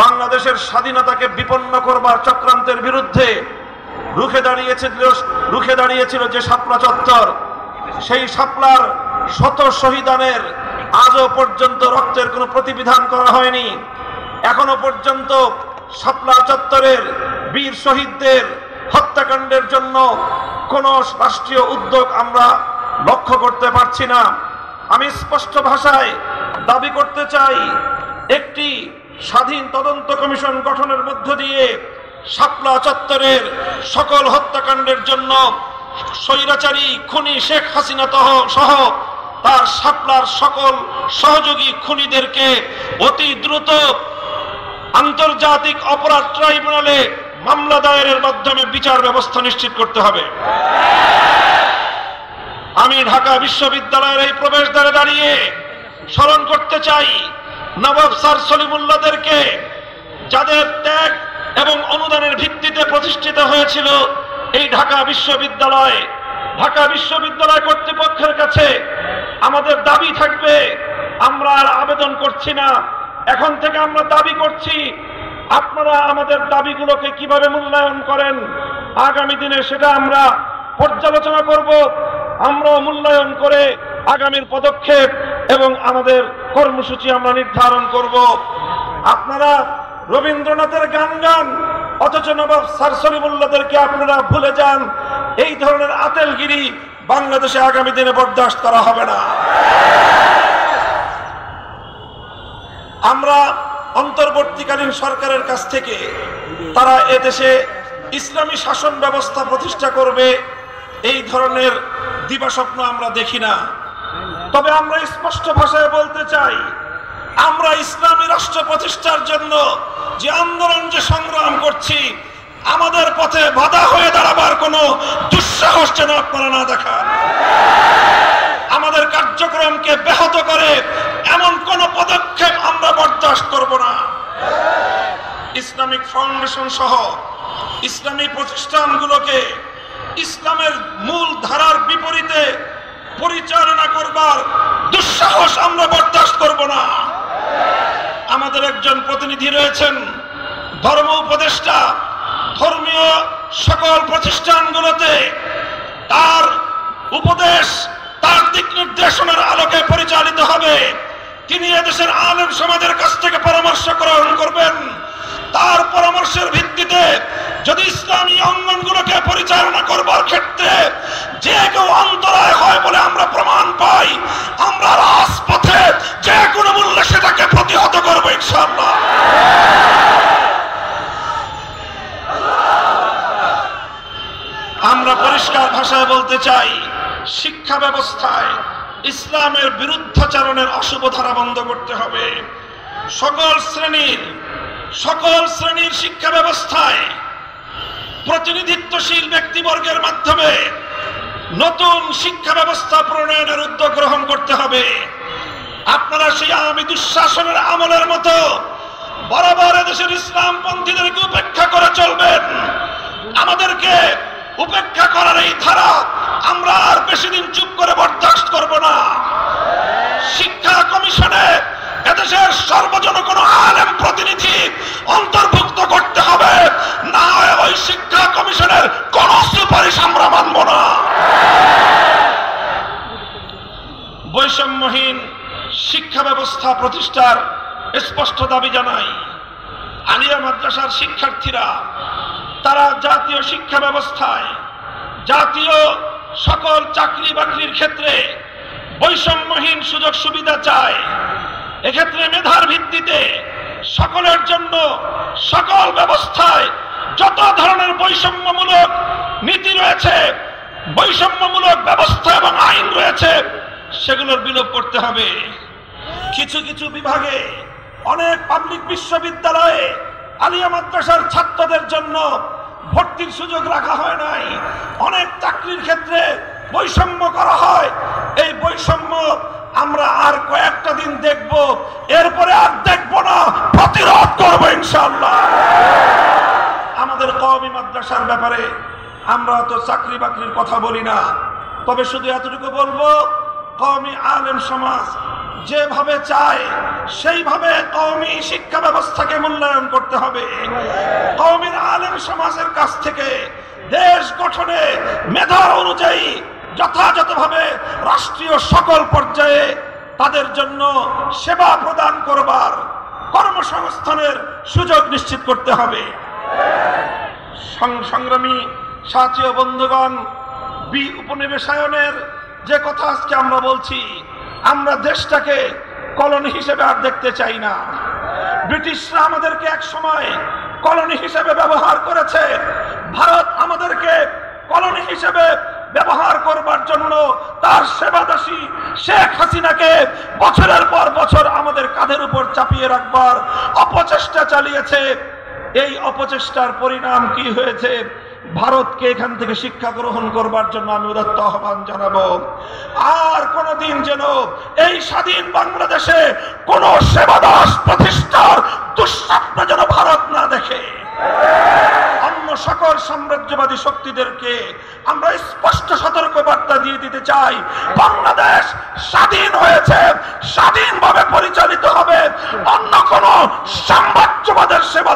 বাংলাদেশের স্বাধীনতাকে বিপন্ন করবার চক্রান্তের বিরুদ্ধে রুখে দাঁড়িয়েছিল যে শাপলা চত্বর, সেই শাপলার শত শহীদানের আজও পর্যন্ত রক্তের কোনো প্রতিবিধান করা হয়নি। এখনো পর্যন্ত শাপলা চত্বরের বীর শহীদদের হত্যাকাণ্ডের জন্য কোনো রাষ্ট্রীয় উদ্যোগ আমরা লক্ষ্য করতে পারছি না। আমি স্পষ্ট ভাষায় দাবি করতে চাই, একটি স্বাধীন তদন্ত কমিশন গঠনের মধ্য দিয়ে শাপলা চত্বরের সকল হত্যাকাণ্ডের জন্য স্বৈরাচারী খুনি শেখ হাসিনা সহ তার শাপলার সকল সহযোগী খুনিদেরকে অতি দ্রুত আন্তর্জাতিক অপরাধ ট্রাইব্যুনালে মামলা দায়েরের মাধ্যমে বিচার ব্যবস্থা নিশ্চিত করতে হবে। আমি ঢাকা বিশ্ববিদ্যালয়ের এই প্রবেশদ্বারে দাঁড়িয়ে স্মরণ করতে চাই নবাব স্যার সলিমুল্লাহদেরকে, যাদের ত্যাগ এবং অনুদানের ভিত্তিতে প্রতিষ্ঠিত হয়েছিল এই ঢাকা বিশ্ববিদ্যালয়। ঢাকা বিশ্ববিদ্যালয় কর্তৃপক্ষের কাছে আমাদের দাবি থাকবে, আমরা আর আবেদন করছি না, এখন থেকে আমরা দাবি করছি, আপনারা আমাদের দাবিগুলোকে কিভাবে মূল্যায়ন করেন আগামী দিনে সেটা আমরা পর্যালোচনা করব। আমরাও মূল্যায়ন করে আগামীর পদক্ষেপ এবং আমাদের কর্মসূচি আমরা নির্ধারণ করব। আপনারা রবীন্দ্রনাথের গান অথচ নবাব স্যার সলিমুল্লাহদেরকে আপনারা ভুলে যান। এই ধরনের আতেলগিরি বাংলাদেশে আগামী দিনে বরদাস্ত করা হবে না। আমরা অন্তর্বর্তীকালীন সরকারের কাছ থেকে তারা এদেশে ইসলামী শাসন ব্যবস্থা প্রতিষ্ঠা করবে এই ধরনের দিবাস্বপ্ন আমরা দেখি না। তবে আমরা স্পষ্ট ভাষায় বলতে চাই, আমরা ইসলামী রাষ্ট্র প্রতিষ্ঠার জন্য যে আন্দোলন, যে সংগ্রাম করছি, আমাদের পথে বাধা হয়ে দাঁড়াবার কোনো দুঃসাহস যেন আপনারা না দেখান। আমাদের কার্যক্রমকে ব্যাহত করে এমন কোন পদক্ষেপ আমরা বরদাস্ত করব না। ইসলামিক ফাউন্ডেশন সহ ইসলামী প্রতিষ্ঠানগুলোকে ইসলামের মূল ধারার বিপরীতে পরিচালনা করবার দুঃসাহস আমরা বরদাস্ত করব না। আমাদের একজন প্রতিনিধি রয়েছেন, ধর্ম উপদেষ্টা, ধর্মীয় সকল প্রতিষ্ঠানগুলোতে তার উপদেশ, তার দিক নির্দেশনার আলোকে পরিচালিত হবে। তিনি এদেশের আলেম সমাজের কাছ থেকে পরামর্শ গ্রহণ করবেন। তার পরামর্শের ভিত্তিতে যদি ইসলামী অঙ্গনগুলোকে পরিচালনা করবার ক্ষেত্রে যে কেউ অন্তরায় হয় বলে আমরা প্রমাণ পাই, আমরা রাজপথে যে কোনো মূল্যে সেটাকে প্রতিহত করবো ইনশাআল্লাহ। আমরা পরিষ্কার ভাষায় বলতে চাই, শিক্ষা ব্যবস্থায় ইসলামের বিরুদ্ধাচরণের অশুভ ধারা বন্ধ করতে হবে। সকল শ্রেণীর শিক্ষা ব্যবস্থায় প্রতিনিধিত্বশীল ব্যক্তিবর্গের মাধ্যমে নতুন শিক্ষা ব্যবস্থা প্রণয়নের উদ্যোগ গ্রহণ করতে হবে। আপনারা সেই আওয়ামী দুঃশাসনের আমলের মতো বরাবর দেশের ইসলামপন্থীদেরকে উপেক্ষা করে চলবেন। আমাদেরকে উপেক্ষা করার এই ধারা আমরা আর বেশি দিন চুপ করে বরদাস্ত করব না। শিক্ষা কমিশনে এদেশের সর্বজন কোন আলেম প্রতিনিধি অন্তর্ভুক্ত করতে হবে, না হয় ওই শিক্ষা কমিশনের কোন সুপারিশ আমরা মানব না। বৈষম্যহীন শিক্ষা ব্যবস্থা প্রতিষ্ঠার স্পষ্ট দাবি জানাই। আলিয়া মাদ্রাসার শিক্ষার্থীরা তারা জাতীয় শিক্ষা ব্যবস্থায়, জাতীয় সকল চাকরি বাকরির ক্ষেত্রে বৈষম্যহীন সুযোগ সুবিধা চায়। এক্ষেত্রে মেধার ভিত্তিতে সকলের জন্য সকল ব্যবস্থায় যত ধরনের বৈষম্যমূলক নীতি রয়েছে, বৈষম্যমূলক ব্যবস্থা এবং আইন রয়েছে, সেগুলোর বিলোপ করতে হবে। কিছু কিছু বিভাগে, অনেক পাবলিক বিশ্ববিদ্যালয়ে আলিয়া মাদ্রাসার ছাত্রদের জন্য ভর্তির সুযোগ রাখা হয় নাই। অনেক চাকরির ক্ষেত্রে বৈষম্য করা হয়। এই বৈষম্য আমরা আর কয়েকটা দিন দেখব, এরপরে আর দেখব না, প্রতিরোধ করব ইনশাআল্লাহ। আমাদের কওমি মাদ্রাসার ব্যাপারে আমরা তো চাকরি বাকরির কথা বলি না, তবে শুধু এতটুকু বলবো, কওমি আলেম সমাজ যেভাবে চায় সেইভাবে কওমি শিক্ষা ব্যবস্থাকে মূল্যায়ন করতে হবে। কওমি আলেম সমাজের কাছ থেকে দেশ গঠনে মেধা অনুযায়ী যথাযথভাবে রাষ্ট্রীয় সকল পর্যায়ে তাদের জন্য সেবা প্রদান করবার, কর্মসংস্থানের সুযোগ নিশ্চিত করতে হবে। সংগ্রামী সাথী ও বন্ধুগণ, উপনিবেশায়নের যে কথা আজকে আমরা বলছি, আমরা দেশটাকে কলোনি হিসেবে আর দেখতে চাই না। ব্রিটিশরা আমাদেরকে এক সময় কলোনি হিসেবে ব্যবহার করেছে। ভারত আমাদেরকে কলোনি হিসেবে ব্যবহার করবার জন্য তার সেবাদাসী শেখ হাসিনাকে বছরের পর বছর আমাদের কাঁধের উপর চাপিয়ে রাখবার অপচেষ্টা চালিয়েছে। এই অপচেষ্টার পরিণাম কি হয়েছে? ভারতকে এখান থেকে শিক্ষা গ্রহণ করবার জন্য আমি উদাত্ত আহ্বান জানাবো। আর কোনদিন যেন এই স্বাধীন বাংলাদেশে কোন সেবাদাস প্রতিষ্ঠার দুঃস্বপ্ন যেন ভারত না দেখে। অন্য সকল সাম্রাজ্যবাদী শক্তিদেরকে আমরা স্পষ্ট সতর্ক বার্তা দিয়ে দিতে চাই, বাংলাদেশ স্বাধীন হয়েছে, স্বাধীনভাবে পরিচালিত হবে। অন্য কোন সাম্রাজ্যবাদের সেবা